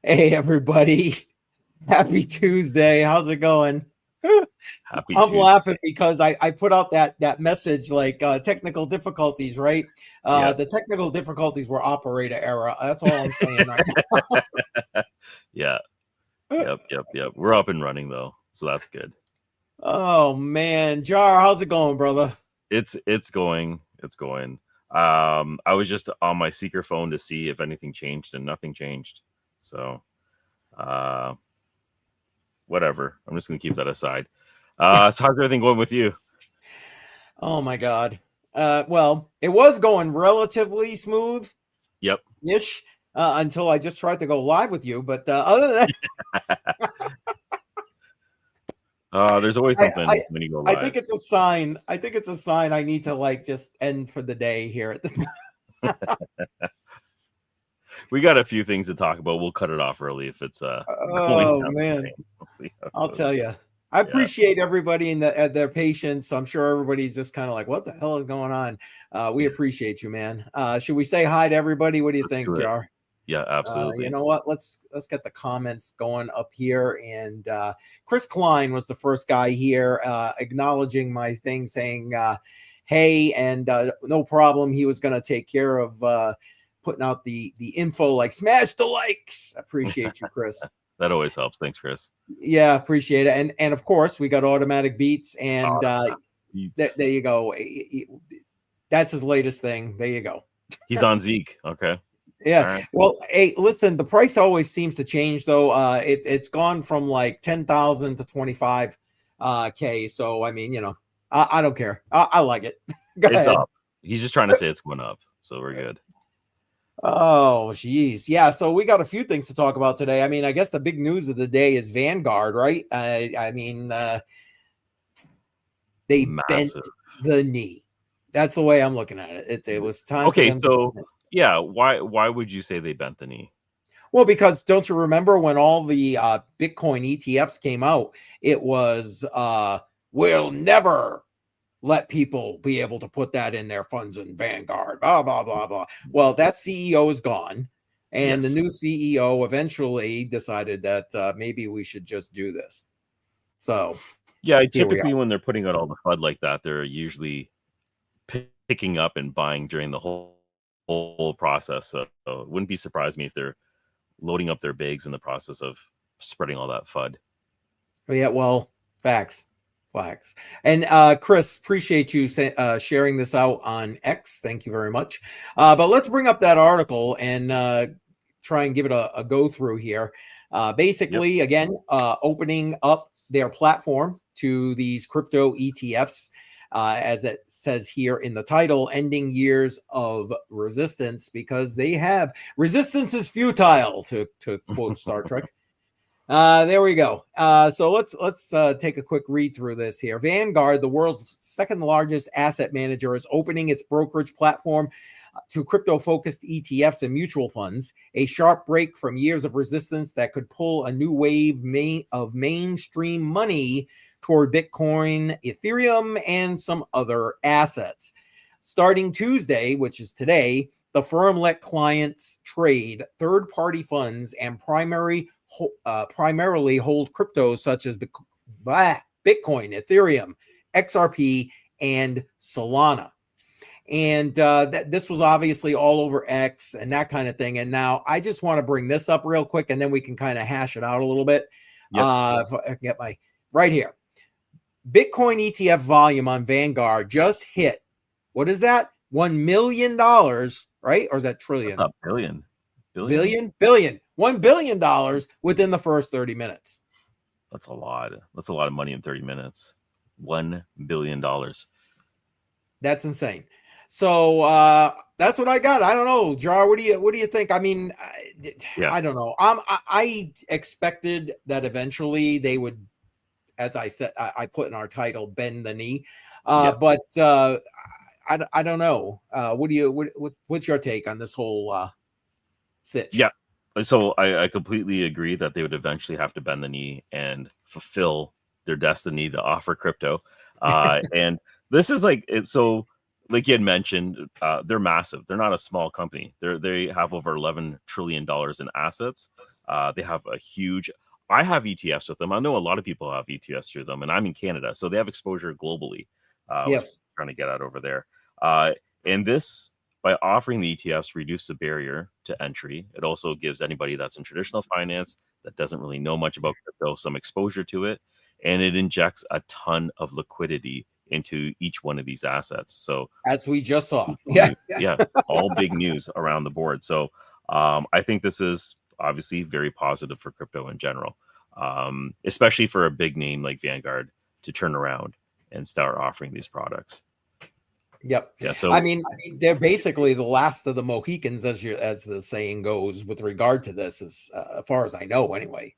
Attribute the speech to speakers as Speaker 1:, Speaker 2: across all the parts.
Speaker 1: Hey, everybody. Happy Tuesday. How's it going?
Speaker 2: Happy
Speaker 1: I'm
Speaker 2: Tuesday.
Speaker 1: laughing because I put out that message like technical difficulties, right?
Speaker 2: Yep.
Speaker 1: The technical difficulties were operator error. That's all I'm saying right
Speaker 2: Yeah.
Speaker 1: now.
Speaker 2: Yep. We're up and running though, so that's good.
Speaker 1: Oh man, Jar, how's it going, brother?
Speaker 2: It's going. It's going. I was just on my seeker phone to see if anything changed, and nothing changed. So, uh, whatever. I'm just gonna keep that aside. So how's everything going with you?
Speaker 1: Oh my God. Well, it was going relatively smooth-ish
Speaker 2: Yep.
Speaker 1: until I just tried to go live with you. But other than
Speaker 2: There's always something when you go
Speaker 1: I think
Speaker 2: live.
Speaker 1: it's a sign. I think it's a sign I need to like just end for the day here at this
Speaker 2: We got a few things to talk about. We'll cut it off early if it's going
Speaker 1: Oh
Speaker 2: down the
Speaker 1: man,
Speaker 2: drain. We'll see how it
Speaker 1: I'll
Speaker 2: goes.
Speaker 1: tell you. I
Speaker 2: Yeah.
Speaker 1: appreciate everybody and their patience. I'm sure everybody's just kind of like, "What the hell is going on?" We appreciate you, man. Should we say hi to everybody? What do you
Speaker 2: Let's
Speaker 1: think,
Speaker 2: do it.
Speaker 1: Jar?
Speaker 2: Yeah,
Speaker 1: You
Speaker 2: absolutely.
Speaker 1: know what? Let's get the comments going up here. And Chris Klein was the first guy here acknowledging my thing, saying, "Hey," and no problem. He was going to take care of putting out the info, like smash the likes. Appreciate you, Chris.
Speaker 2: That always helps. Thanks, Chris.
Speaker 1: Yeah, appreciate it. And of course, we got automatic beats, and
Speaker 2: Beats.
Speaker 1: there you go. That's his latest thing. There you go.
Speaker 2: He's on Zeke. Okay. All
Speaker 1: Yeah.
Speaker 2: right.
Speaker 1: Well, hey, listen, the price always seems to change though. It's gone from like 10,000 to 25 K. So I mean, I don't care. I like it. Go
Speaker 2: It's
Speaker 1: ahead.
Speaker 2: up. He's just trying to say it's going up. So we're good.
Speaker 1: Oh, geez. Yeah. So we got a few things to talk about today. I mean, I guess the big news of the day is Vanguard, right? I mean, they bent
Speaker 2: Massive.
Speaker 1: the knee. That's the way I'm looking at it. It was time for
Speaker 2: Okay,
Speaker 1: them to.
Speaker 2: so yeah, why would you say they bent the knee?
Speaker 1: Well, because don't you remember when all the Bitcoin ETFs came out? It was we'll never let people be able to put that in their funds in Vanguard, blah, blah, blah, blah. Well, that CEO is gone. And the
Speaker 2: Yes.
Speaker 1: new CEO eventually decided that maybe we should just do this. So
Speaker 2: Yeah,
Speaker 1: here we are.
Speaker 2: typically when they're putting out all the FUD like that, they're usually picking up and buying during the whole process. So it wouldn't be surprised me if they're loading up their bags in the process of spreading all that FUD.
Speaker 1: Yeah, well, facts. And Chris, appreciate you sharing this out on X. Thank you very much. But let's bring up that article and try and give it a go through here. Basically, again, opening up their platform to these crypto ETFs, as it says here in the title, ending years of resistance, because they have resistance is futile, to quote Star Trek. There we go. So let's take a quick read through this here. Vanguard, the world's second largest asset manager, is opening its brokerage platform to crypto-focused ETFs and mutual funds, a sharp break from years of resistance that could pull a new wave of mainstream money toward Bitcoin, Ethereum, and some other assets. Starting Tuesday, which is today, the firm let clients trade third-party funds and primarily hold cryptos such as Bitcoin, Ethereum, XRP, and Solana. And this was obviously all over X and that kind of thing. And now I just want to bring this up real quick, and then we can kind of hash it out a little bit.
Speaker 2: Yep.
Speaker 1: If I can get my right here. Bitcoin ETF volume on Vanguard just hit, what is that? $1 million, right? Or is that trillion?
Speaker 2: That's a billion.
Speaker 1: Billion? $1 billion within the first 30 minutes.
Speaker 2: That's a lot. That's a lot of money in 30 minutes. $1 billion.
Speaker 1: That's insane. So that's what I got. I don't know, Jar. What do you think? I mean, I don't know. I expected that eventually they would, as I said, I put in our title, bend the knee. But I don't know. What's your take on this whole sitch?
Speaker 2: Yeah. So I completely agree that they would eventually have to bend the knee and fulfill their destiny to offer crypto. And this is like it. So, like you had mentioned, they're massive. They're not a small company. They have over $11 trillion in assets. They have a huge. I have ETFs with them. I know a lot of people have ETFs through them, and I'm in Canada, so they have exposure globally. Was
Speaker 1: Yes.
Speaker 2: trying to get at over there. And this, by offering the ETFs, reduce the barrier to entry. It also gives anybody that's in traditional finance that doesn't really know much about crypto some exposure to it, and it injects a ton of liquidity into each one of these assets. So
Speaker 1: As we just saw. Yeah.
Speaker 2: news. Yeah, all big news around the board. So I think this is obviously very positive for crypto in general, especially for a big name like Vanguard to turn around and start offering these products.
Speaker 1: Yep.
Speaker 2: Yeah. So
Speaker 1: I mean, they're basically the last of the Mohicans, as the saying goes, with regard to this, as far as I know, anyway.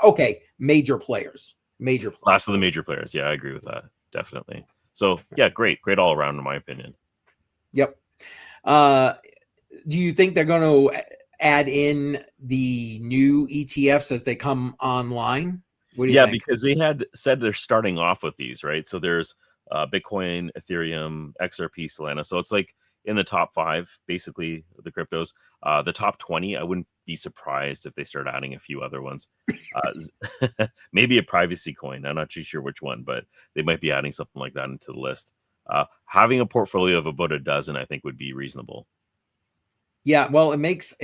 Speaker 1: Okay, major players.
Speaker 2: last of the major players. Yeah, I agree with that. Definitely. So yeah, great all around, in my opinion.
Speaker 1: Yep. Do you think they're going to add in the new ETFs as they come online? What do you think?
Speaker 2: Because they had said they're starting off with these, right? So there's Bitcoin, Ethereum, XRP, Solana. So it's like in the top 5, basically, the cryptos. The top 20, I wouldn't be surprised if they start adding a few other ones. Maybe a privacy coin. I'm not too sure which one, but they might be adding something like that into the list. Having a portfolio of about a dozen, I think, would be reasonable.
Speaker 1: Yeah, well, it makes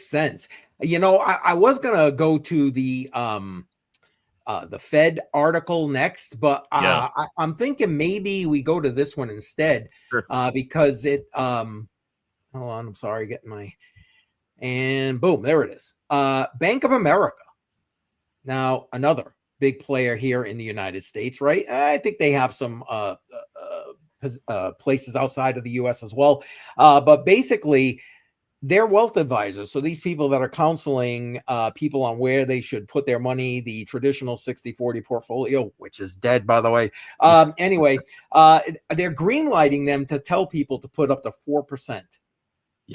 Speaker 1: sense. I was gonna go to the Fed article next, but
Speaker 2: Yeah,
Speaker 1: I'm thinking maybe we go to this one instead,
Speaker 2: sure.
Speaker 1: because it hold on, I'm sorry, getting my, and boom, there it is. Bank of America. Now, another big player here in the United States, right? I think they have some places outside of the US as well. But basically, they're wealth advisors. So these people that are counseling people on where they should put their money, the traditional 60-40 portfolio, which is dead, by the way. Anyway, they're greenlighting them to tell people to put up to 4%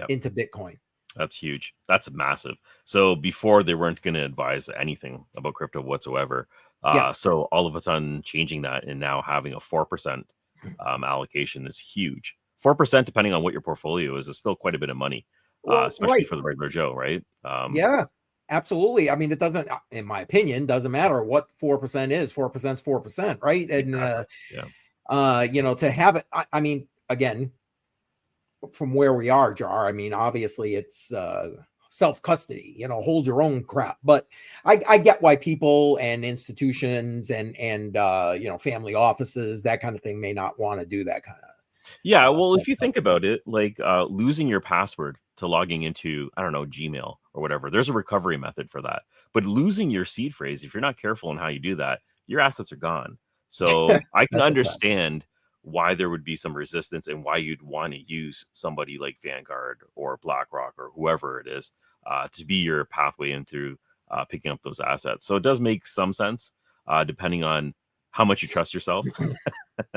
Speaker 1: into Bitcoin.
Speaker 2: That's huge. That's massive. So before, they weren't going to advise anything about crypto whatsoever.
Speaker 1: Yes.
Speaker 2: So all of a sudden changing that and now having a 4% allocation is huge. 4%, depending on what your portfolio is still quite a bit of money, especially for the regular Joe, right?
Speaker 1: Yeah, absolutely. I mean, it doesn't, in my opinion, doesn't matter what 4% is. 4% is 4%, right? And,
Speaker 2: exactly.
Speaker 1: to have it, I mean, again, from where we are, Jar, I mean, obviously it's self-custody, hold your own crap. But I get why people and institutions and family offices, that kind of thing, may not want to do that kind of
Speaker 2: well, if you think about it, like losing your password to logging into, I don't know, Gmail or whatever, there's a recovery method for that. But losing your seed phrase, if you're not careful in how you do that, your assets are gone. So I can understand why there would be some resistance and why you'd want to use somebody like Vanguard or BlackRock or whoever it is to be your pathway into picking up those assets. So it does make some sense, depending on how much you trust yourself.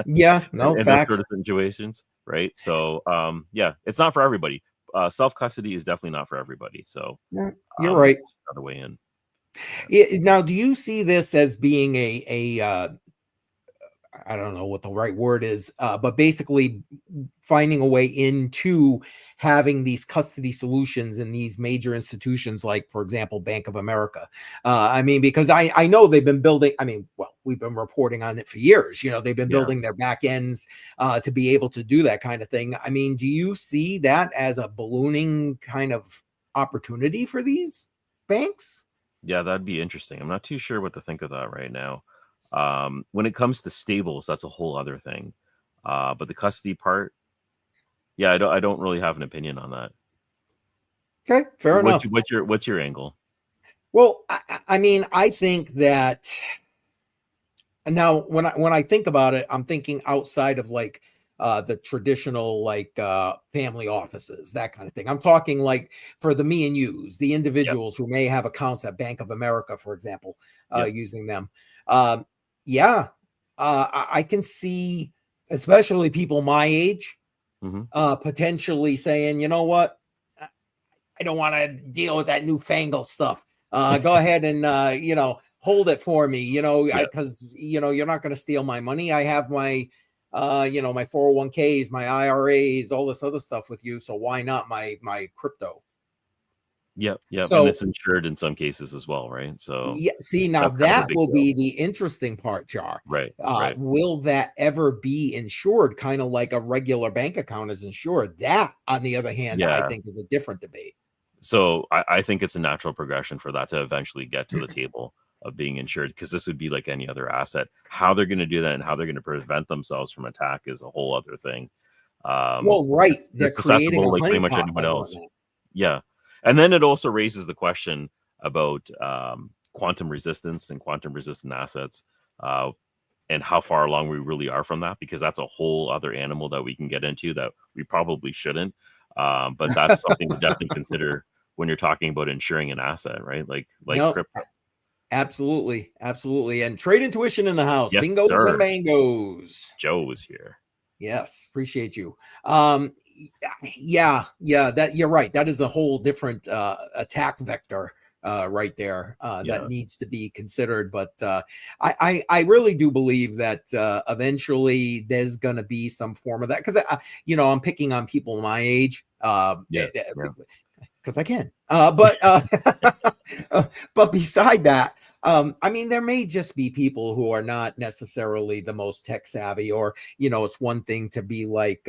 Speaker 1: Yeah, no,
Speaker 2: in
Speaker 1: facts.
Speaker 2: those sort of situations, right? So it's not for everybody. Self-custody is definitely not for everybody. So
Speaker 1: you're right.
Speaker 2: Another way in.
Speaker 1: Now, do you see this as being a I don't know what the right word is, but basically finding a way into having these custody solutions in these major institutions, like, for example, Bank of America? I mean, because I know they've been building, we've been reporting on it for years. They've been building their back ends to be able to do that kind of thing. I mean, do you see that as a ballooning kind of opportunity for these banks?
Speaker 2: Yeah, that'd be interesting. I'm not too sure what to think of that right now. When it comes to stables, that's a whole other thing. But the custody part, I don't really have an opinion on that.
Speaker 1: Okay, fair enough.
Speaker 2: What's your angle?
Speaker 1: Well, I mean, I think that now when I think about it, I'm thinking outside of like the traditional family offices, that kind of thing. I'm talking like for the me and yous, the individuals who may have accounts at Bank of America, for example, using them. I can see, especially people my age, potentially saying, you know what, I don't want to deal with that newfangled stuff. Go ahead and hold it for me, because you're not going to steal my money. I have my my 401ks, my IRAs, all this other stuff with you. So why not my crypto?
Speaker 2: Yep, yep, and
Speaker 1: So
Speaker 2: it's insured in some cases as well, right? So
Speaker 1: yeah, see, now
Speaker 2: that's kind of a
Speaker 1: that
Speaker 2: big
Speaker 1: will
Speaker 2: deal.
Speaker 1: be the interesting part, Jar.
Speaker 2: Right, right.
Speaker 1: Will that ever be insured, kind of like a regular bank account is insured? That, on the other hand, I
Speaker 2: Yeah.
Speaker 1: think is a different debate.
Speaker 2: So I think it's a natural progression for that to eventually get to the table of being insured, because this would be like any other asset. How they're going to do that and how they're going to prevent themselves from attack is a whole other thing.
Speaker 1: Well, right,
Speaker 2: They're
Speaker 1: they're creating
Speaker 2: susceptible
Speaker 1: a
Speaker 2: like pretty much
Speaker 1: honeypot
Speaker 2: anyone
Speaker 1: by doing
Speaker 2: else.
Speaker 1: that.
Speaker 2: Yeah. And then it also raises the question about quantum resistance and quantum resistant assets, uh, and how far along we really are from that, because that's a whole other animal that we can get into that we probably shouldn't. But that's something to definitely consider when you're talking about insuring an asset, right? Like
Speaker 1: No,
Speaker 2: crypto.
Speaker 1: absolutely, absolutely. And trade intuition in the house.
Speaker 2: Yes,
Speaker 1: Bingos and
Speaker 2: sir.
Speaker 1: mangoes.
Speaker 2: Joe was here.
Speaker 1: Yes, appreciate you. Yeah, that you're right. That is a whole different attack vector right there that
Speaker 2: Yeah.
Speaker 1: needs to be considered. But I really do believe that eventually there's going to be some form of that, because I'm picking on people my age.
Speaker 2: Yeah. Yeah.
Speaker 1: Because I can. But beside that, I mean, there may just be people who are not necessarily the most tech savvy, or it's one thing to be like,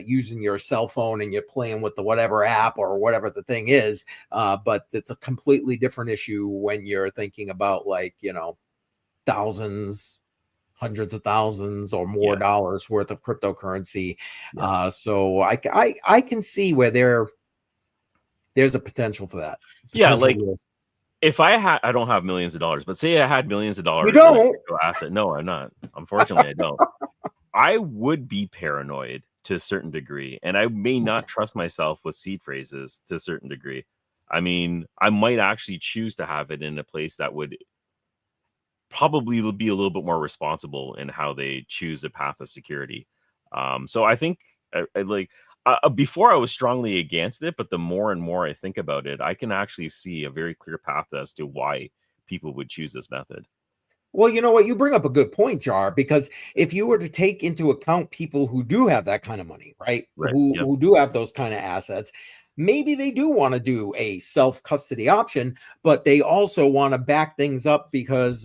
Speaker 1: using your cell phone and you're playing with the whatever app or whatever the thing is, but it's a completely different issue when you're thinking about, like, thousands, hundreds of thousands or more
Speaker 2: Yeah.
Speaker 1: dollars worth of cryptocurrency.
Speaker 2: Yeah.
Speaker 1: So I can see where there's a potential for that.
Speaker 2: Yeah.
Speaker 1: Potential
Speaker 2: Like,
Speaker 1: risk.
Speaker 2: if I don't have millions of dollars, but say I had millions of
Speaker 1: You
Speaker 2: dollars in a
Speaker 1: don't.
Speaker 2: crypto asset. No, I'm not. Unfortunately, I don't. I would be paranoid to a certain degree, and I may not trust myself with seed phrases to a certain degree. I mean, I might actually choose to have it in a place that would probably be a little bit more responsible in how they choose the path of security. So I think I like before I was strongly against it, but the more and more I think about it, I can actually see a very clear path as to why people would choose this method.
Speaker 1: Well, you know what? You bring up a good point, Jar, because if you were to take into account people who do have that kind of money, right?
Speaker 2: Right. Yep.
Speaker 1: Who do have those kind of assets, maybe they do want to do a self-custody option, but they also want to back things up because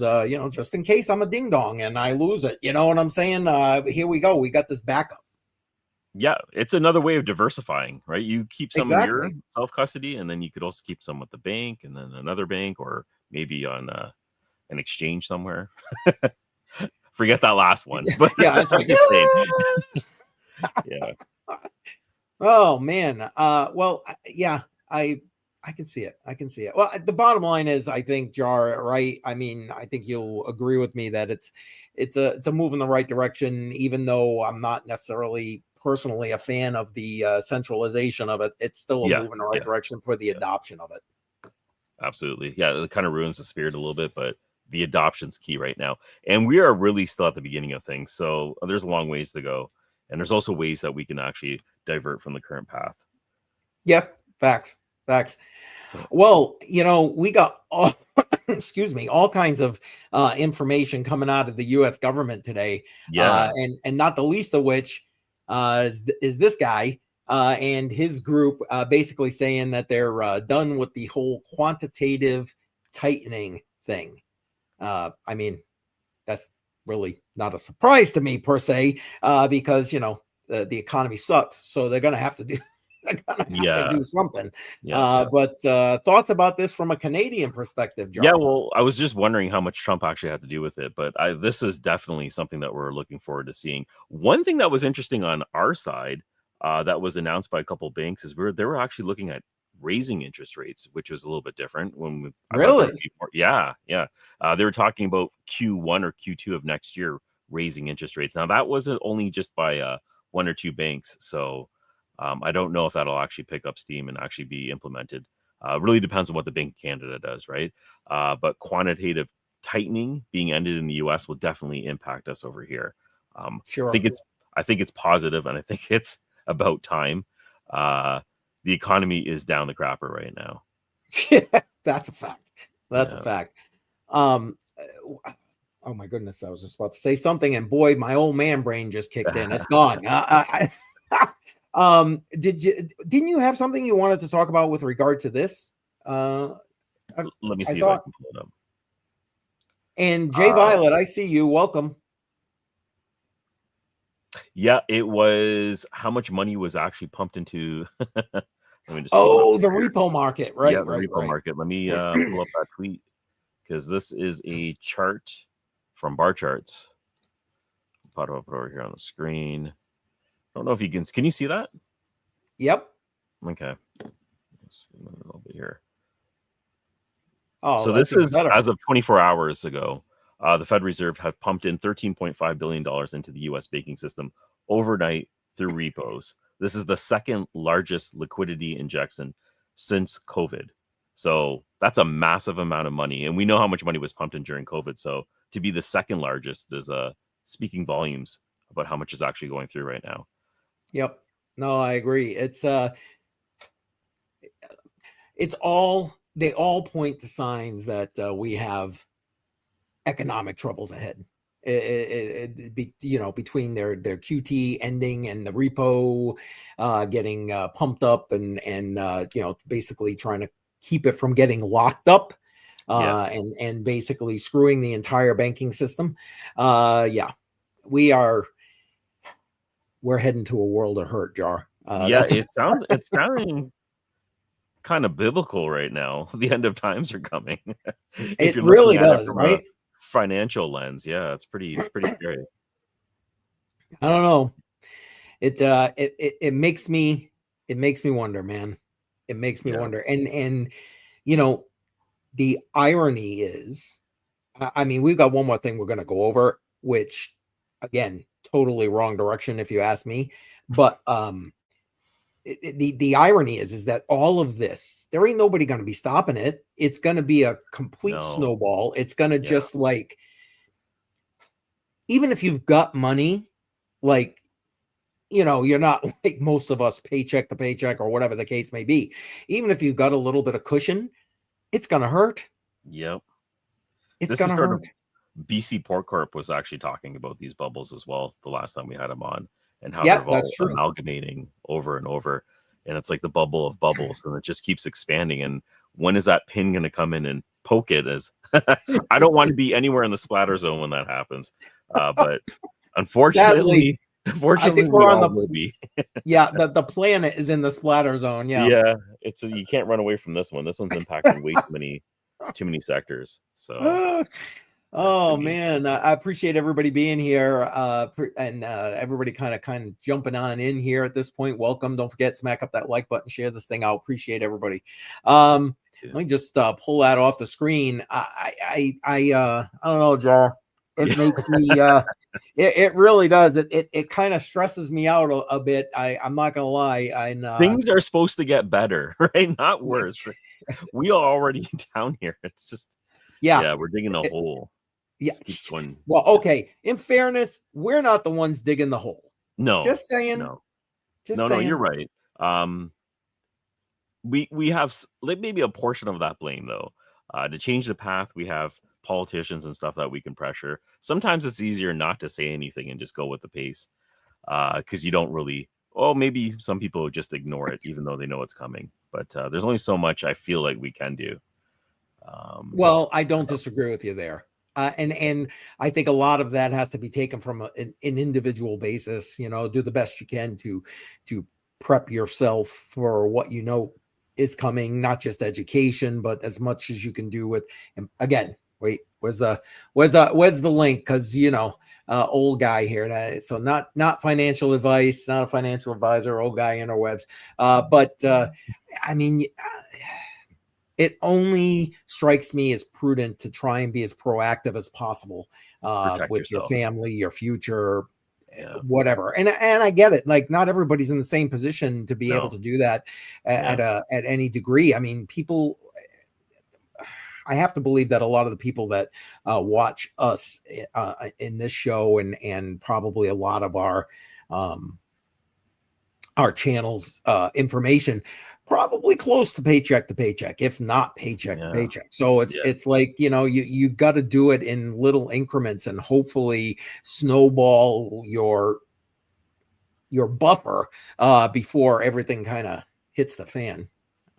Speaker 1: just in case I'm a ding dong and I lose it. You know what I'm saying? Here we go. We got this backup.
Speaker 2: Yeah, it's another way of diversifying, right? You keep some in your
Speaker 1: Exactly.
Speaker 2: self custody, and then you could also keep some with the bank, and then another bank, or maybe on an exchange somewhere. Forget that last one, but
Speaker 1: Yeah, it's
Speaker 2: I'm
Speaker 1: like,
Speaker 2: just saying. Yeah,
Speaker 1: oh man. Well, yeah, I can see it. I can see it. Well, the bottom line is, I think, Jar, right? I mean, I think you'll agree with me that it's a move in the right direction, even though I'm not necessarily personally a fan of the centralization of it. It's still a
Speaker 2: yeah,
Speaker 1: move in the right
Speaker 2: yeah,
Speaker 1: direction for the
Speaker 2: yeah.
Speaker 1: adoption of it.
Speaker 2: Absolutely. Yeah, it kind of ruins the spirit a little bit, but the adoption's key right now, and we are really still at the beginning of things. So there's a long ways to go, and there's also ways that we can actually divert from the current path.
Speaker 1: Yeah, facts, facts. Well, we got all, excuse me, all kinds of information coming out of the U.S. government today,
Speaker 2: Yeah,
Speaker 1: and not the least of which is this guy and his group basically saying that they're done with the whole quantitative tightening thing. I mean, that's really not a surprise to me per se, because the economy sucks, so they're going to have to do. They're gonna have to
Speaker 2: yeah,
Speaker 1: do something.
Speaker 2: yeah, yeah.
Speaker 1: But thoughts about this from a Canadian perspective,
Speaker 2: Yeah,
Speaker 1: Jar?
Speaker 2: well, I was just wondering how much Trump actually had to do with it, but this is definitely something that we're looking forward to seeing. One thing that was interesting on our side, that was announced by a couple of banks, is they were actually looking at raising interest rates, which was a little bit different. I thought there would
Speaker 1: Really?
Speaker 2: be more. Yeah, yeah. They were talking about Q1 or Q2 of next year raising interest rates. Now that wasn't only just by one or two banks, so I don't know if that'll actually pick up steam and actually be implemented. Really depends on what the Bank of Canada does, right? But quantitative tightening being ended in the U.S. will definitely impact us over here.
Speaker 1: Sure.
Speaker 2: I think it's positive, and I think it's about time. The economy is down the crapper right now.
Speaker 1: That's a fact. That's a
Speaker 2: Yeah,
Speaker 1: fact. Oh my goodness, I was just about to say something, and boy, my old man brain just kicked in. It's gone. Didn't you have something you wanted to talk about with regard to this?
Speaker 2: Let me
Speaker 1: I
Speaker 2: see if I
Speaker 1: thought.
Speaker 2: can pull it up.
Speaker 1: And Jay Violet, I see you. Welcome.
Speaker 2: Yeah, it was how much money was actually pumped into. Let me just
Speaker 1: the repo market, right?
Speaker 2: Yeah, the
Speaker 1: right,
Speaker 2: repo
Speaker 1: right.
Speaker 2: market. Let me pull up that tweet because this is a chart from Bar Charts. Put it up over here on the screen. I don't know if you can you see that?
Speaker 1: Yep.
Speaker 2: Okay. Let's a little bit here.
Speaker 1: Oh,
Speaker 2: So
Speaker 1: that's
Speaker 2: this is
Speaker 1: better.
Speaker 2: as of 24 hours ago. The Fed Reserve have pumped in $13.5 billion into the U.S. banking system overnight through repos. This is the second largest liquidity injection since COVID. So that's a massive amount of money. And we know how much money was pumped in during COVID. So to be the second largest is speaking volumes about how much is actually going through right now.
Speaker 1: Yep. No, I agree. They all point to signs that we have economic troubles ahead. Between their QT ending and the repo getting pumped up and basically trying to keep it from getting locked up
Speaker 2: Yes.
Speaker 1: and basically screwing the entire banking system. We're heading to a world of hurt, Jar.
Speaker 2: It's sounding kind of biblical right now. The end of times are coming. If
Speaker 1: It
Speaker 2: you're
Speaker 1: really
Speaker 2: looking at it
Speaker 1: does,
Speaker 2: from
Speaker 1: right?
Speaker 2: a financial lens, yeah, it's pretty scary.
Speaker 1: I don't know. It makes me wonder, man. It makes me wonder. And the irony is, I mean, we've got one more thing we're going to go over, which again, totally wrong direction if you ask me. But the irony is that all of this, there ain't nobody going to be stopping it. It's going to be a complete snowball. It's going to just like, even if you've got money, like, you're not like most of us paycheck to paycheck or whatever the case may be. Even if you've got a little bit of cushion, it's going to hurt.
Speaker 2: Yep.
Speaker 1: It's going to hurt.
Speaker 2: BC Port Corp was actually talking about these bubbles as well the last time we had them on, and how they're all amalgamating over and over. And it's like the bubble of bubbles, and it just keeps expanding. And when is that pin going to come in and poke it? As I don't want to be anywhere in the splatter zone when that happens. But unfortunately,
Speaker 1: I think
Speaker 2: we're on the
Speaker 1: yeah, the planet is in the splatter zone.
Speaker 2: Yeah, you can't run away from this one. This one's impacting way too many sectors. So
Speaker 1: oh man, I appreciate everybody being here and everybody kind of jumping on in here at this point. Welcome. Don't forget, smack up that like button, share this thing out. Appreciate everybody. Let me just pull that off the screen. I don't know, Jar. It makes me it really does. It kind of stresses me out a bit. I'm not gonna lie.
Speaker 2: Things are supposed to get better, right? Not worse. We are already down here. It's just we're digging a hole.
Speaker 1: Yeah. Well, okay. In fairness, we're not the ones digging the hole.
Speaker 2: No.
Speaker 1: Just saying.
Speaker 2: No.
Speaker 1: Just saying.
Speaker 2: No, you're right. We have maybe a portion of that blame though. To change the path, we have politicians and stuff that we can pressure. Sometimes it's easier not to say anything and just go with the pace, because you don't really. Oh, maybe some people just ignore it even though they know it's coming. But there's only so much I feel like we can do.
Speaker 1: Well, I don't disagree with you there. And I think a lot of that has to be taken from an individual basis. Do the best you can to prep yourself for what is coming, not just education, but as much as you can do with. And again, wait, where's the link? Because old guy here. So not financial advice, not a financial advisor, old guy interwebs. But I mean. It only strikes me as prudent to try and be as proactive as possible with your family, your future, whatever. And I get it. Like, not everybody's in the same position to be able to do that at any degree. I mean, I have to believe that a lot of the people that watch us in this show and probably a lot of our channel's information, probably close to paycheck, if not paycheck to paycheck. So it's like, you got to do it in little increments and hopefully snowball your your buffer before everything kind of hits the fan.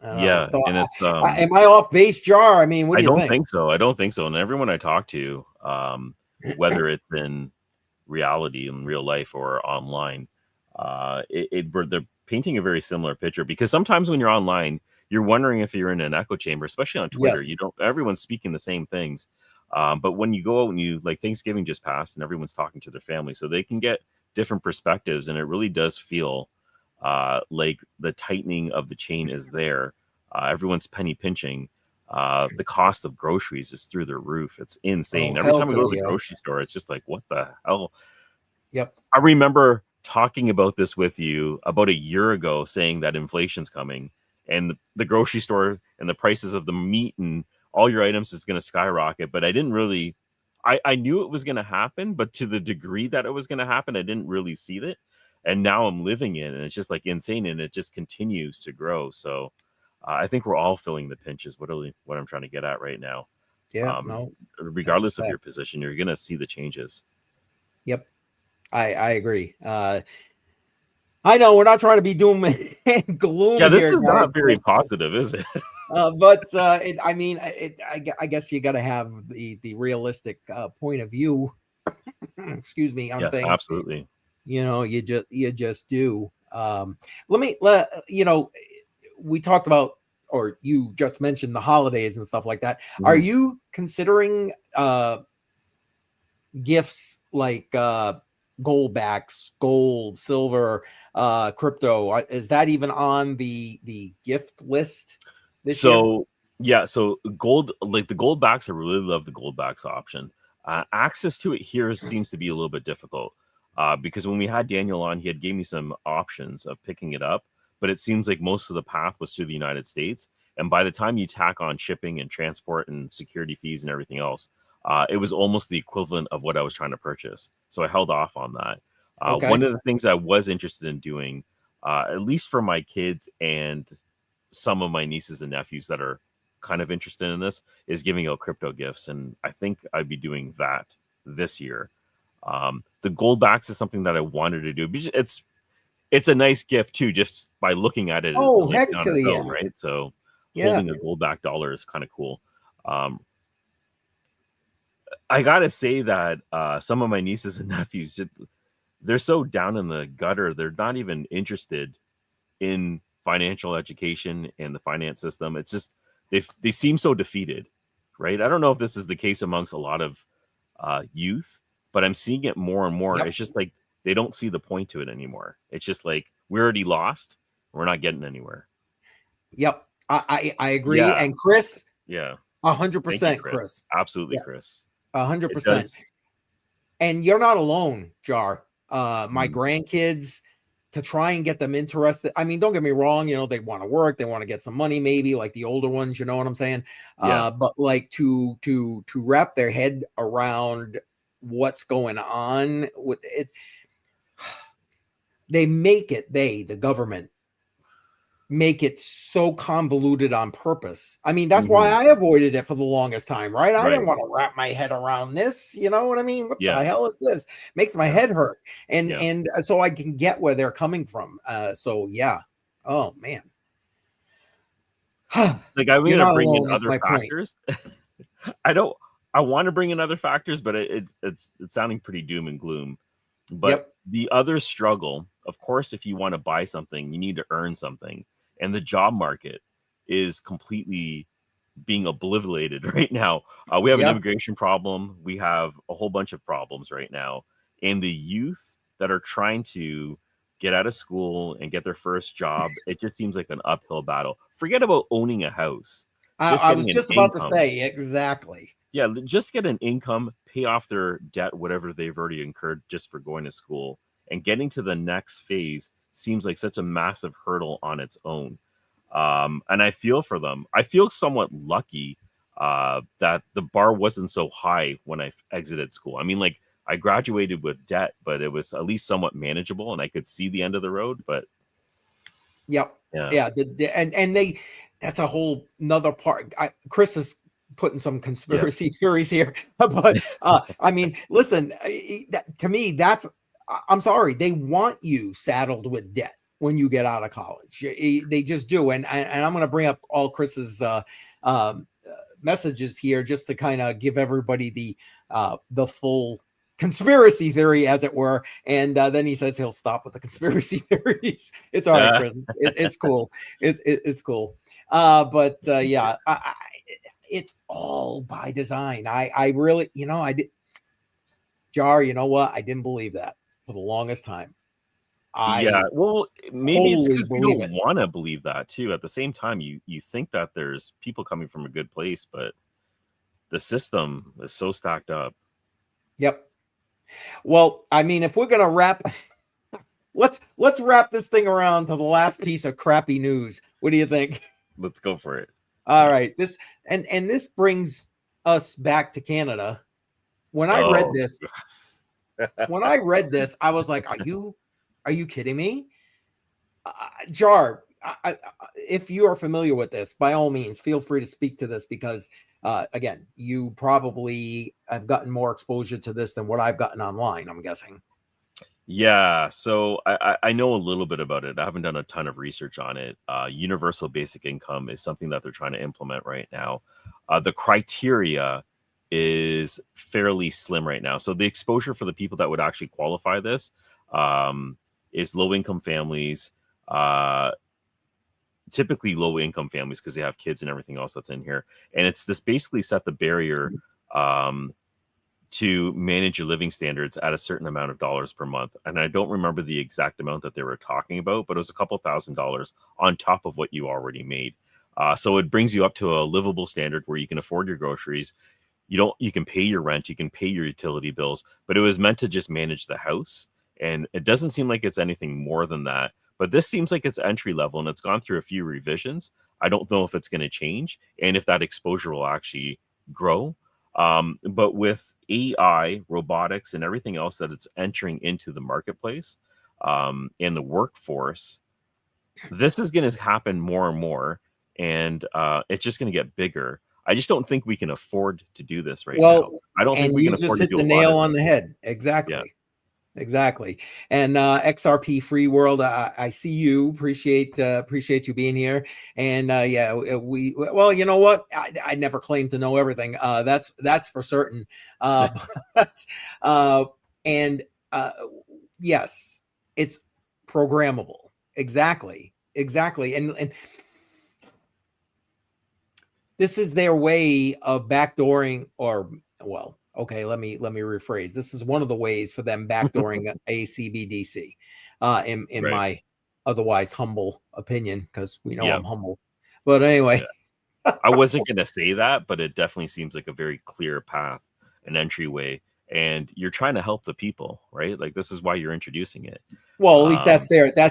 Speaker 1: I don't
Speaker 2: Yeah,
Speaker 1: know. So
Speaker 2: and it's
Speaker 1: am I off base, Jar? I mean, what do
Speaker 2: I
Speaker 1: you
Speaker 2: don't
Speaker 1: think?
Speaker 2: think so. I don't think so. And everyone I talk to, whether it's in reality in real life or online, they're painting a very similar picture, because sometimes when you're online, you're wondering if you're in an echo chamber, especially on Twitter.
Speaker 1: Yes.
Speaker 2: Everyone's speaking the same things. But when you go out and like Thanksgiving just passed and everyone's talking to their family, so they can get different perspectives. And it really does feel like the tightening of the chain is there. Everyone's penny pinching. The cost of groceries is through the roof. It's insane.
Speaker 1: Oh,
Speaker 2: Every
Speaker 1: hell
Speaker 2: time we
Speaker 1: to
Speaker 2: go
Speaker 1: the
Speaker 2: to the
Speaker 1: yeah.
Speaker 2: grocery store, it's just like, what the hell?
Speaker 1: Yep.
Speaker 2: I remember talking about this with you about a year ago, saying that inflation's coming and the grocery store and the prices of the meat and all your items is going to skyrocket. But I didn't really, I knew it was going to happen, but to the degree that it was going to happen, I didn't really see it. And now I'm living in it, and it's just like insane, and it just continues to grow. So I think we're all feeling the pinch is what I'm trying to get at right now.
Speaker 1: Yeah. No.
Speaker 2: Regardless of
Speaker 1: Fact.
Speaker 2: your position, you're going to see the changes.
Speaker 1: Yep. I agree. I know we're not trying to be doom and gloom
Speaker 2: Yeah, this
Speaker 1: here,
Speaker 2: is
Speaker 1: guys,
Speaker 2: not very positive, is it?
Speaker 1: but I guess you got to have the realistic point of view. Excuse me, on
Speaker 2: Yeah,
Speaker 1: things.
Speaker 2: absolutely.
Speaker 1: You know, you just do. We talked about, or you just mentioned the holidays and stuff like that. Are you considering gifts like gold backs, gold, silver, crypto? Is that even on the gift list this year?
Speaker 2: So yeah, so gold, like the gold backs, I really love the gold backs option. Access to it here seems to be a little bit difficult, because when we had Daniel on, he had gave me some options of picking it up, but it seems like most of the path was to the United States. And by the time you tack on shipping and transport and security fees and everything else, it was almost the equivalent of what I was trying to purchase. So I held off on that.
Speaker 1: Okay.
Speaker 2: One of the things I was interested in doing, at least for my kids and some of my nieces and nephews that are kind of interested in this, is giving out crypto gifts. And I think I'd be doing that this year. The gold backs is something that I wanted to do. It's a nice gift too, just by looking at it
Speaker 1: Oh,
Speaker 2: like
Speaker 1: heck
Speaker 2: on
Speaker 1: to
Speaker 2: its
Speaker 1: the
Speaker 2: own,
Speaker 1: yeah.
Speaker 2: right? So
Speaker 1: Yeah.
Speaker 2: holding a gold back dollar is kind of cool. I gotta say that some of my nieces and nephews, they're so down in the gutter. They're not even interested in financial education and the finance system. It's just they seem so defeated, right? I don't know if this is the case amongst a lot of youth, but I'm seeing it more and more.
Speaker 1: Yep.
Speaker 2: It's just like they don't see the point to it anymore. It's just like we're already lost. We're not getting anywhere.
Speaker 1: Yep. I agree.
Speaker 2: Yeah.
Speaker 1: And Chris,
Speaker 2: Yeah.
Speaker 1: 100%, Chris.
Speaker 2: Absolutely,
Speaker 1: Yeah.
Speaker 2: Chris.
Speaker 1: 100%. And you're not alone, Jar. My
Speaker 2: Mm.
Speaker 1: grandkids, to try and get them interested. I mean, don't get me wrong, you know, they want to work, they want to get some money, maybe like the older ones, you know what I'm saying?
Speaker 2: Yeah.
Speaker 1: But like to wrap their head around what's going on with it, the government make it so convoluted on purpose. I mean, that's why I avoided it for the longest time, right? I didn't want to wrap my head around this, you know what I mean? What the hell is this? Makes my head hurt. And so I can get where they're coming from. So yeah. Oh man.
Speaker 2: Like I'm
Speaker 1: You're
Speaker 2: gonna
Speaker 1: not
Speaker 2: bring in
Speaker 1: alone, is
Speaker 2: other
Speaker 1: my point.
Speaker 2: factors. I want to bring in other factors, but it's sounding pretty doom and gloom. But the other struggle, of course, if you want to buy something, you need to earn something. And the job market is completely being obliterated right now. We have an immigration problem. We have a whole bunch of problems right now. And the youth that are trying to get out of school and get their first job, it just seems like an uphill battle. Forget about owning a house.
Speaker 1: I was just about to say, exactly.
Speaker 2: Yeah, just get an income, pay off their debt, whatever they've already incurred just for going to school. And getting to the next phase seems like such a massive hurdle on its own. And I feel for them. I feel somewhat lucky that the bar wasn't so high when I exited school. I mean, like I graduated with debt, but it was at least somewhat manageable and I could see the end of the road. But
Speaker 1: and that's a whole nother part. Chris is putting some conspiracy theories here, but I mean, listen, to me, that's I'm sorry, they want you saddled with debt when you get out of college. They just do. And I'm going to bring up all Chris's messages here just to kind of give everybody the full conspiracy theory, as it were. And then he says he'll stop with the conspiracy theories. It's all right, Chris. It's cool. It's cool. But yeah, it's all by design. I really, I did. Jar, you know what? I didn't believe that for the longest time.
Speaker 2: Well, maybe it's because we don't want to believe that too. At the same time, you think that there's people coming from a good place, but the system is so stacked up.
Speaker 1: Yep. Well, I mean, if we're gonna wrap, let's wrap this thing around to the last piece of crappy news. What do you think?
Speaker 2: Let's go for it.
Speaker 1: All right. This brings us back to Canada. When I read this, I was like, "Are you kidding me?" Jar, if you are familiar with this, by all means, feel free to speak to this because, again, you probably have gotten more exposure to this than what I've gotten online, I'm guessing.
Speaker 2: Yeah, so I know a little bit about it. I haven't done a ton of research on it. Universal basic income is something that they're trying to implement right now. The criteria is fairly slim right now. So the exposure for the people that would actually qualify this is low-income families, typically low-income families because they have kids and everything else that's in here. And it's this basically set the barrier to manage your living standards at a certain amount of dollars per month. And I don't remember the exact amount that they were talking about, but it was a couple $1,000s on top of what you already made. So it brings you up to a livable standard where you can afford your groceries. You can pay your rent, you can pay your utility bills, but it was meant to just manage the house. And it doesn't seem like it's anything more than that. But this seems like it's entry level and it's gone through a few revisions. I don't know if it's going to change and if that exposure will actually grow. But with AI, robotics, and everything else that it's entering into the marketplace and the workforce, this is going to happen more and more. And it's just going to get bigger. I just don't think we can afford to do this now. I don't think we can afford to do
Speaker 1: the nail on the head. Exactly. Yeah. Exactly. And XRP Free World, I see you. Appreciate you being here. And well, you know what? I never claimed to know everything. That's for certain. Yes, it's programmable. Exactly. And this is their way of backdooring, okay, let me rephrase. This is one of the ways for them backdooring a CBDC, in right. My otherwise humble opinion, because we know I'm humble. But anyway,
Speaker 2: I wasn't going to say that, but it definitely seems like a very clear path, an entryway, and you're trying to help the people, right? Like this is why you're introducing it.
Speaker 1: Well, at least that's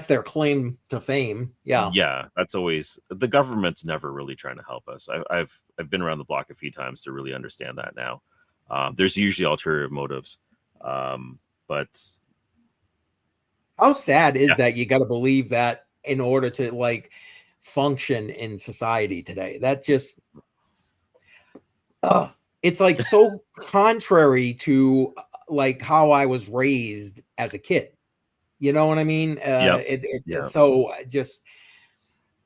Speaker 1: their claim to fame.
Speaker 2: Yeah, that's always the government's never really trying to help us. I've been around the block a few times to really understand that now. There's usually ulterior motives, but
Speaker 1: how sad is that you got to believe that in order to function in society today? That just, it's so contrary to how I was raised as a kid. You know what I mean? So just,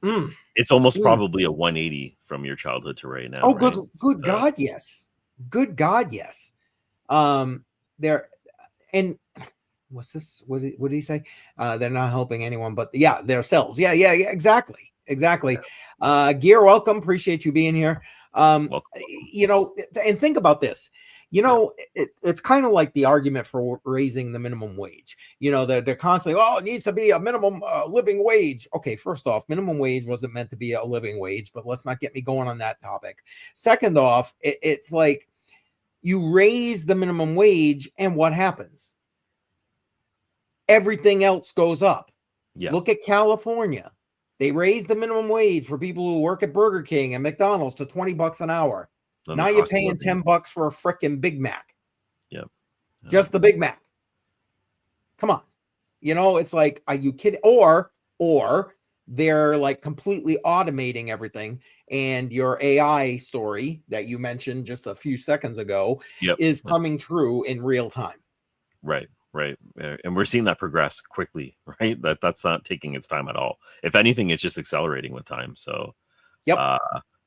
Speaker 2: it's almost probably a 180 from your childhood to right now.
Speaker 1: Oh, right? Good God, yes. Good God, yes. There, and what's this? What did he say? They're not helping anyone, but themselves. Yeah, exactly. Gear, welcome. Appreciate you being here. And think about this. It's kind of like the argument for raising the minimum wage. They're constantly, it needs to be a minimum living wage. Okay, first off, minimum wage wasn't meant to be a living wage, but let's not get me going on that topic. Second off, it's like you raise the minimum wage and what happens? Everything else goes up. Yeah. Look at California. They raised the minimum wage for people who work at Burger King and McDonald's to $20 an hour. Now you're paying $10 for a freaking Big Mac.
Speaker 2: Yep.
Speaker 1: Just the Big Mac. Come on. It's like, are you kidding? Or they're completely automating everything. And your AI story that you mentioned just a few seconds ago is coming true in real time.
Speaker 2: Right. right? And we're seeing that progress quickly, right? That's not taking its time at all. If anything, it's just accelerating with time. So
Speaker 1: Yep.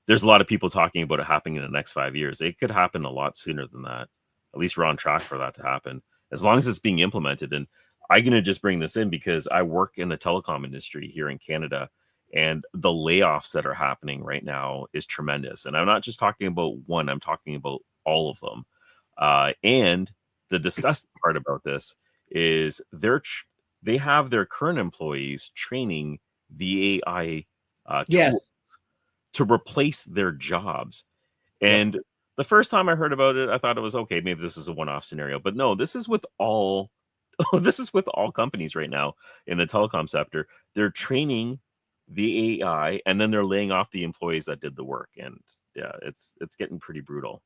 Speaker 2: there's a lot of people talking about it happening in the next 5 years. It could happen a lot sooner than that. At least we're on track for that to happen, as long as it's being implemented. And I'm going to just bring this in because I work in the telecom industry here in Canada, and the layoffs that are happening right now is tremendous. And I'm not just talking about one, I'm talking about all of them. And the disgusting part about this is they have their current employees training the AI tool
Speaker 1: Yes.
Speaker 2: to replace their jobs.
Speaker 1: Yep.
Speaker 2: And the first time I heard about it, I thought it was okay, maybe this is a one-off scenario. But no, this is with all this is with all companies right now in the telecom sector. They're training the AI and then they're laying off the employees that did the work. And yeah, it's getting pretty brutal.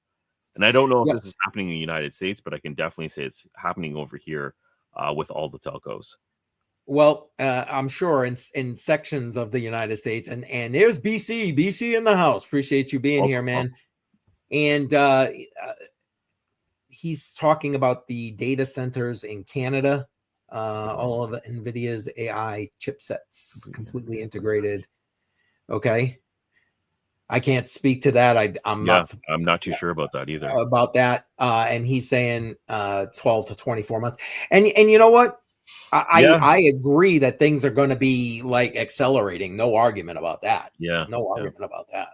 Speaker 2: And I don't know if
Speaker 1: Yep.
Speaker 2: this is happening in the United States, but I can definitely say it's happening over here with all the telcos.
Speaker 1: Well, I'm sure in sections of the United States, and there's BC in the house. Appreciate you being here, man. And he's talking about the data centers in Canada, all of NVIDIA's AI chipsets completely integrated. Okay. I can't speak to that. I'm
Speaker 2: not too sure about that either.
Speaker 1: About that. And he's saying 12 to 24 months. And you know what? I agree that things are going to be like accelerating. No argument about that.
Speaker 2: Yeah.
Speaker 1: No argument about that.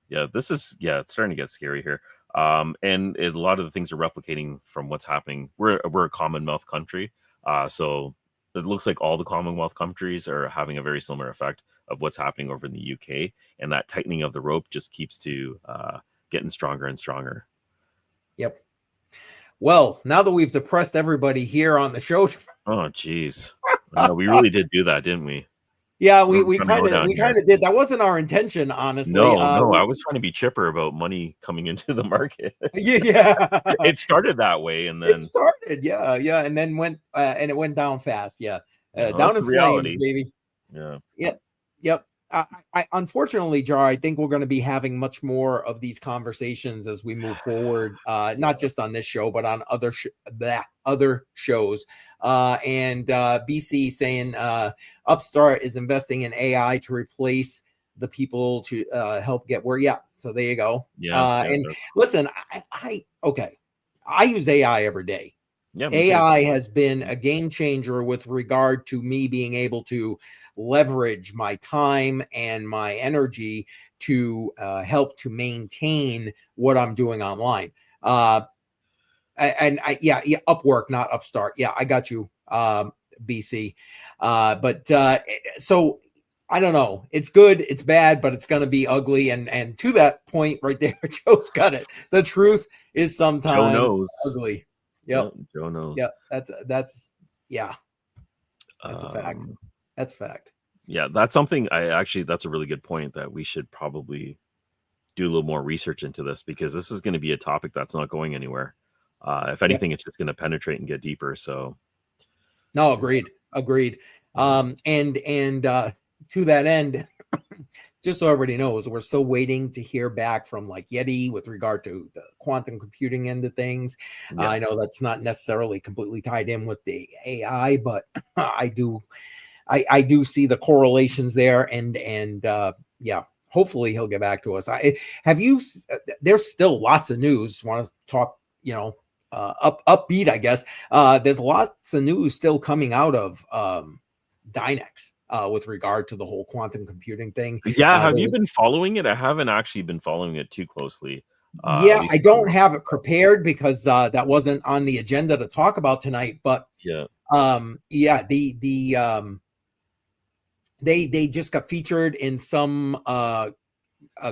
Speaker 2: Yeah, it's starting to get scary here. And a lot of the things are replicating from what's happening. We're a Commonwealth country, so it looks like all the Commonwealth countries are having a very similar effect of what's happening over in the UK, and that tightening of the rope just keeps to getting stronger and stronger.
Speaker 1: Yep. Well, now that we've depressed everybody here on the show,
Speaker 2: oh geez, we really did do that, didn't we?
Speaker 1: Yeah, we kind of did. That wasn't our intention, honestly.
Speaker 2: No, I was trying to be chipper about money coming into the market.
Speaker 1: Yeah.
Speaker 2: It started that way, and then
Speaker 1: it started, yeah, and then went and it went down fast, down in flames, baby. Yep. I unfortunately, Jar, I think we're going to be having much more of these conversations as we move forward, not just on this show, but on other shows. And BC saying Upstart is investing in AI to replace the people to help get work. Yeah, so there you go. And listen, I use AI every day.
Speaker 2: Yeah,
Speaker 1: AI has been a game changer with regard to me being able to leverage my time and my energy to help to maintain what I'm doing online. Upwork, not Upstart. Yeah, I got you, BC. So I don't know. It's good, it's bad, but it's going to be ugly. And to that point right there, Joe's got it. The truth is sometimes ugly. Yep.
Speaker 2: Joe knows.
Speaker 1: Yeah, that's a fact. That's a fact.
Speaker 2: Yeah, that's something that's a really good point that we should probably do a little more research into this, because this is going to be a topic that's not going anywhere. If anything, it's just going to penetrate and get deeper. So
Speaker 1: no, agreed. And to that end, just so everybody knows, we're still waiting to hear back from like Yeti with regard to the quantum computing end of things. I know that's not necessarily completely tied in with the AI, but I do see the correlations there, and hopefully he'll get back to us. There's still lots of news. Want to talk, upbeat, I guess. There's lots of news still coming out of Dynex. With regard to the whole quantum computing thing.
Speaker 2: Have you been following it? I haven't actually been following it too closely.
Speaker 1: I don't have it prepared because that wasn't on the agenda to talk about tonight. But they just got featured in some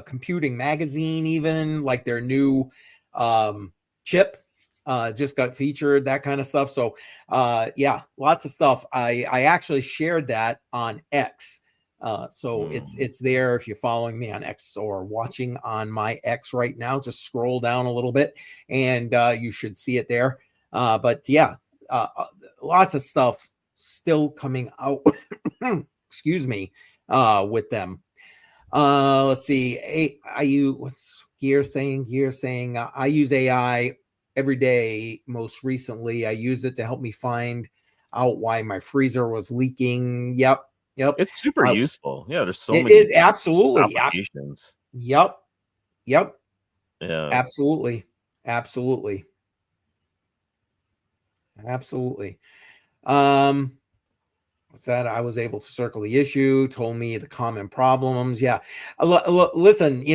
Speaker 1: computing magazine, even like their new chip. Just got featured, that kind of stuff. So lots of stuff. I actually shared that on X. So it's there if you're following me on X or watching on my X right now. Just scroll down a little bit and you should see it there. Lots of stuff still coming out. Excuse me, with them. Let's see. What's Gear saying? I use AI every day. Most recently, I used it to help me find out why my freezer was leaking. Yep.
Speaker 2: It's super
Speaker 1: Uh,
Speaker 2: useful. Yeah, there's so
Speaker 1: it,
Speaker 2: many
Speaker 1: it absolutely.
Speaker 2: applications.
Speaker 1: Yep.
Speaker 2: Yeah.
Speaker 1: Absolutely. What's that? I was able to circle the issue, told me the common problems. Yeah. Listen,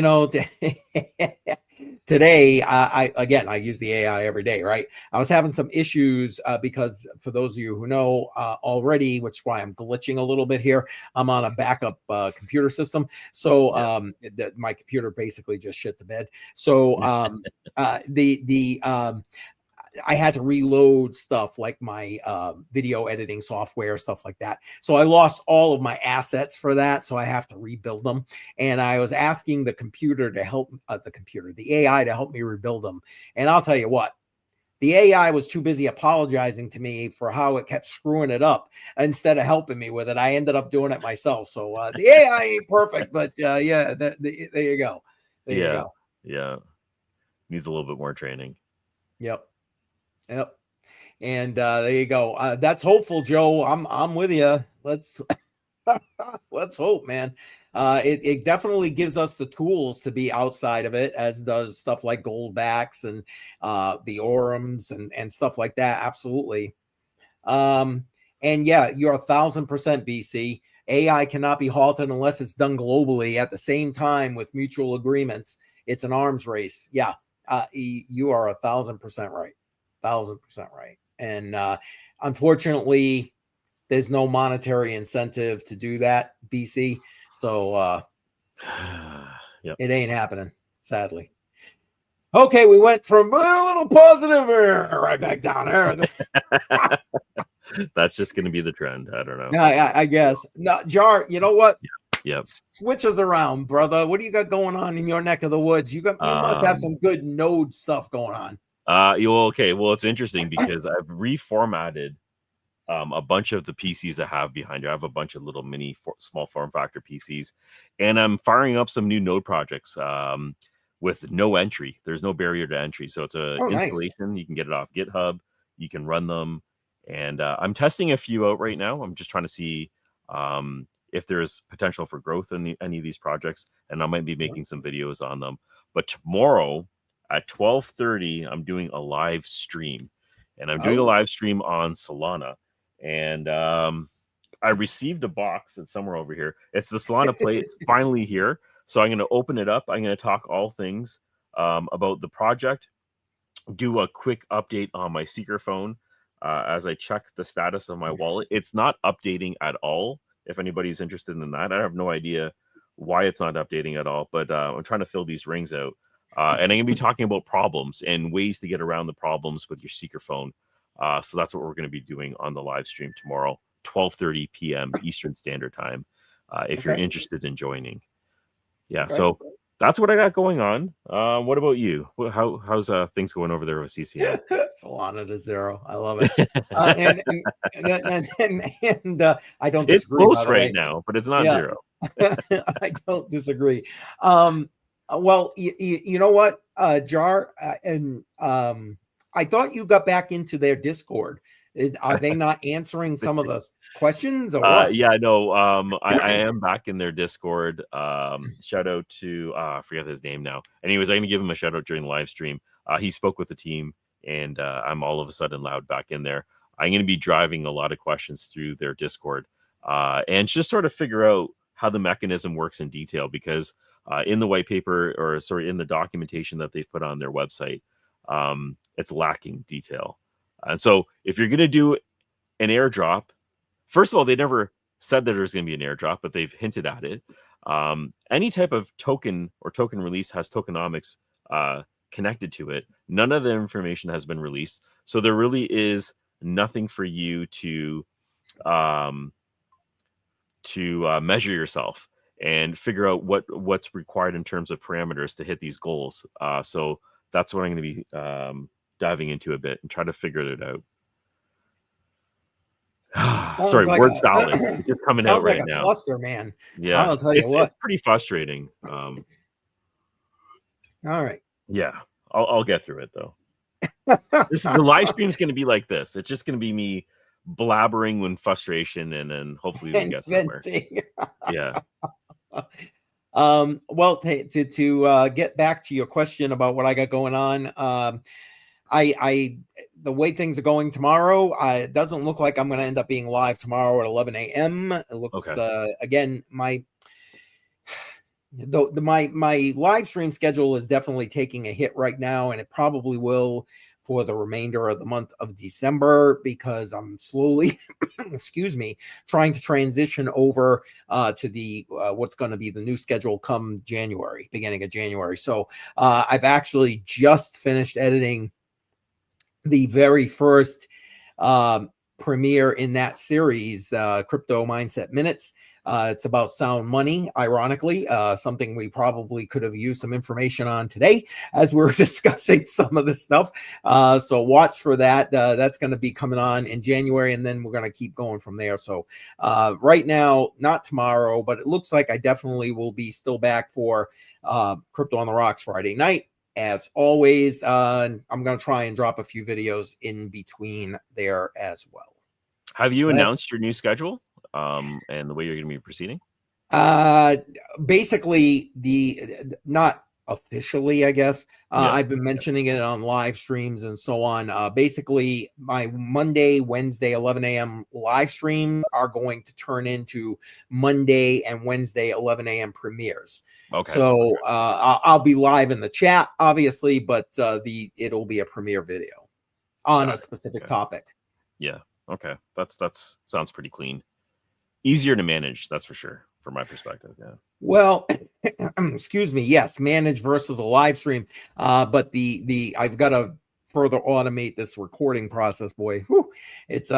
Speaker 1: today, I use the AI every day, right? I was having some issues because for those of you who know already, which is why I'm glitching a little bit here, I'm on a backup computer system. So my computer basically just shit the bed. So I had to reload stuff like my video editing software, stuff like that. So I lost all of my assets for that. So I have to rebuild them. And I was asking the computer to help the AI to help me rebuild them. And I'll tell you what, the AI was too busy apologizing to me for how it kept screwing it up instead of helping me with it. I ended up doing it myself. So the AI ain't perfect, but there you go. There you go.
Speaker 2: Yeah. Needs a little bit more training.
Speaker 1: Yep. And there you go. That's hopeful, Joe. I'm with you. Let's hope, man. It definitely gives us the tools to be outside of it, as does stuff like goldbacks and the orums and stuff like that. Absolutely. And yeah, you're 1,000% BC. AI cannot be halted unless it's done globally at the same time with mutual agreements. It's an arms race. Yeah, you are 1,000% right. 1,000% right. And unfortunately, there's no monetary incentive to do that, BC. So it ain't happening, sadly. Okay, we went from a little positive right back down there.
Speaker 2: That's just going to be the trend. I don't know.
Speaker 1: Yeah, I guess. No, Jar, you know what?
Speaker 2: Yep.
Speaker 1: Switch us around, brother. What do you got going on in your neck of the woods? You must have some good node stuff going on.
Speaker 2: Okay. Well, it's interesting because I've reformatted a bunch of the PCs I have behind you. I have a bunch of little mini small form factor PCs, and I'm firing up some new node projects with no entry. There's no barrier to entry. So it's a installation. Nice. You can get it off GitHub. You can run them. And I'm testing a few out right now. I'm just trying to see if there's potential for growth in any of these projects. And I might be making some videos on them. But tomorrow at 12:30, I'm doing a live stream. And I'm doing a live stream on Solana. And I received a box. It's somewhere over here. It's the Solana plate. It's finally here. So I'm going to open it up. I'm going to talk all things about the project, do a quick update on my Seeker phone as I check the status of my wallet. It's not updating at all. If anybody's interested in that, I have no idea why it's not updating at all. But I'm trying to fill these rings out. And I'm going to be talking about problems and ways to get around the problems with your Seeker phone. So that's what we're going to be doing on the live stream tomorrow, 12:30 p.m. Eastern Standard Time, if you're interested in joining. Yeah, so that's what I got going on. What about you? How's things going over there with CCM?
Speaker 1: Solana to zero. I love it. And I don't disagree.
Speaker 2: It's close right now, but it's not zero.
Speaker 1: I don't disagree. Well, you know what, Jar, and I thought you got back into their Discord. Are they not answering some of the questions or what?
Speaker 2: Yeah, no. I am back in their Discord. Shout out to I forget his name now. Anyways, I'm gonna give him a shout out during the live stream. He spoke with the team, and I'm all of a sudden loud back in there. I'm gonna be driving a lot of questions through their Discord, and just sort of figure out how the mechanism works in detail, because in the white paper, or sorry, in the documentation that they've put on their website, it's lacking detail. And so if you're going to do an airdrop, first of all, they never said that there's going to be an airdrop, but they've hinted at it. Any type of token or token release has tokenomics connected to it. None of the information has been released. So there really is nothing for you to measure yourself and figure out what's required in terms of parameters to hit these goals. So that's what I'm going to be diving into a bit and try to figure it out. Sorry,
Speaker 1: like
Speaker 2: word salad. It's just coming out right now.
Speaker 1: Cluster, man.
Speaker 2: Yeah,
Speaker 1: I'll tell you what.
Speaker 2: It's pretty frustrating.
Speaker 1: All right.
Speaker 2: Yeah, I'll get through it though. The live stream's going to be like this. It's just going to be me blabbering with frustration, and then hopefully we get somewhere. Yeah.
Speaker 1: Well, to get back to your question about what I got going on, I the way things are going tomorrow, it doesn't look like I'm going to end up being live tomorrow at 11 a.m. It looks again, my live stream schedule is definitely taking a hit right now, and it probably will for the remainder of the month of December, because I'm slowly, excuse me, trying to transition over to the what's going to be the new schedule come January, beginning of January. So I've actually just finished editing the very first premiere in that series, Crypto Mindset Minutes. It's about sound money, ironically, something we probably could have used some information on today as we're discussing some of this stuff. So watch for that. That's going to be coming on in January, and then we're going to keep going from there. So right now, not tomorrow, but it looks like I definitely will be still back for Crypto on the Rocks Friday night. As always, I'm going to try and drop a few videos in between there as well.
Speaker 2: Have you announced your new schedule and the way you're going to be proceeding?
Speaker 1: Basically, not officially, I guess. I've been mentioning it on live streams and so on. Basically, my Monday, Wednesday, 11 a.m. live streams are going to turn into Monday and Wednesday, 11 a.m. premieres. Okay. So I'll be live in the chat, obviously, but it'll be a premiere video on a specific topic.
Speaker 2: Yeah. Okay. That's sounds pretty clean. Easier to manage, that's for sure, from my perspective. Yeah.
Speaker 1: Well, excuse me. Yes, manage versus a live stream. But I've got to further automate this recording process, boy. Whew. It's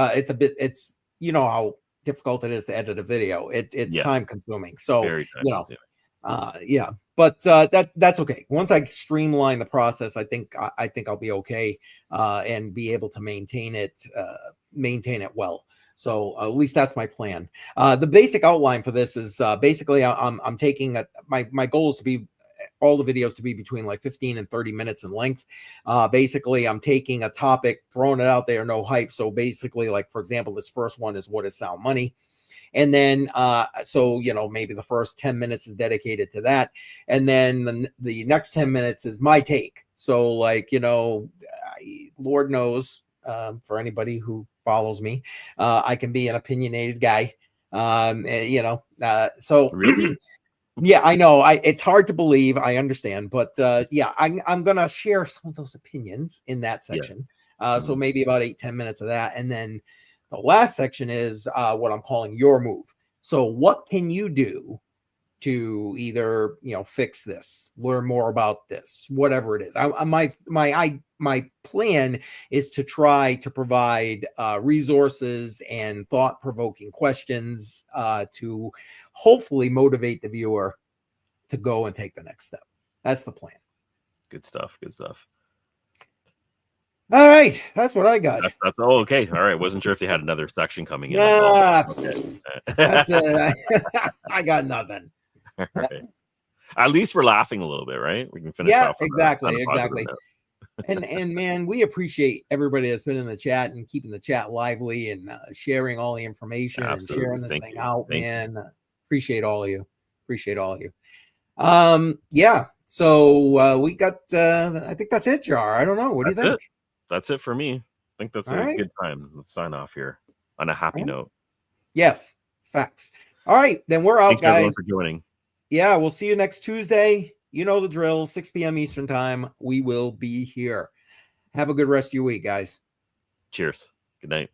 Speaker 1: you know how difficult it is to edit a video. It's time consuming. So
Speaker 2: very time consuming.
Speaker 1: Yeah, but that's okay. Once I streamline the process, I think I'll be okay and be able to maintain it well. So at least that's my plan. The basic outline for this is basically I'm taking my goal is to be all the videos to be between like 15 and 30 minutes in length. Basically, I'm taking a topic, throwing it out there, no hype. So basically, like for example, this first one is what is sound money. And then, so, you know, maybe the first 10 minutes is dedicated to that. And then the next 10 minutes is my take. So like, you know, Lord knows for anybody who follows me, I can be an opinionated guy, you know, so
Speaker 2: really?
Speaker 1: Yeah, I know. It's hard to believe. I understand. But yeah, I'm going to share some of those opinions in that section. So maybe about 8-10 minutes of that. And then the last section is what I'm calling your move. So what can you do to either, you know, fix this, learn more about this, whatever it is? My plan is to try to provide resources and thought-provoking questions to hopefully motivate the viewer to go and take the next step. That's the plan.
Speaker 2: Good stuff. Good stuff.
Speaker 1: All right, that's what I got.
Speaker 2: That's all okay. All right, wasn't sure if they had another section coming in.
Speaker 1: Okay. That's it. I got nothing.
Speaker 2: All right. At least we're laughing a little bit, right? We can finish.
Speaker 1: Yeah,
Speaker 2: off
Speaker 1: exactly. And man, we appreciate everybody that's been in the chat and keeping the chat lively and sharing all the information and sharing this thing out, man. Appreciate all of you. Yeah. So we got. I think that's it, Jar. I don't know. What do you think?
Speaker 2: That's it for me. I think that's a good time. Let's sign off here on a happy note.
Speaker 1: Yes, facts. All right, then we're out,
Speaker 2: Thanks
Speaker 1: guys.
Speaker 2: everyone for joining.
Speaker 1: Yeah, we'll see you next Tuesday. You know the drill, 6 p.m. Eastern time. We will be here. Have a good rest of your week, guys.
Speaker 2: Cheers. Good night.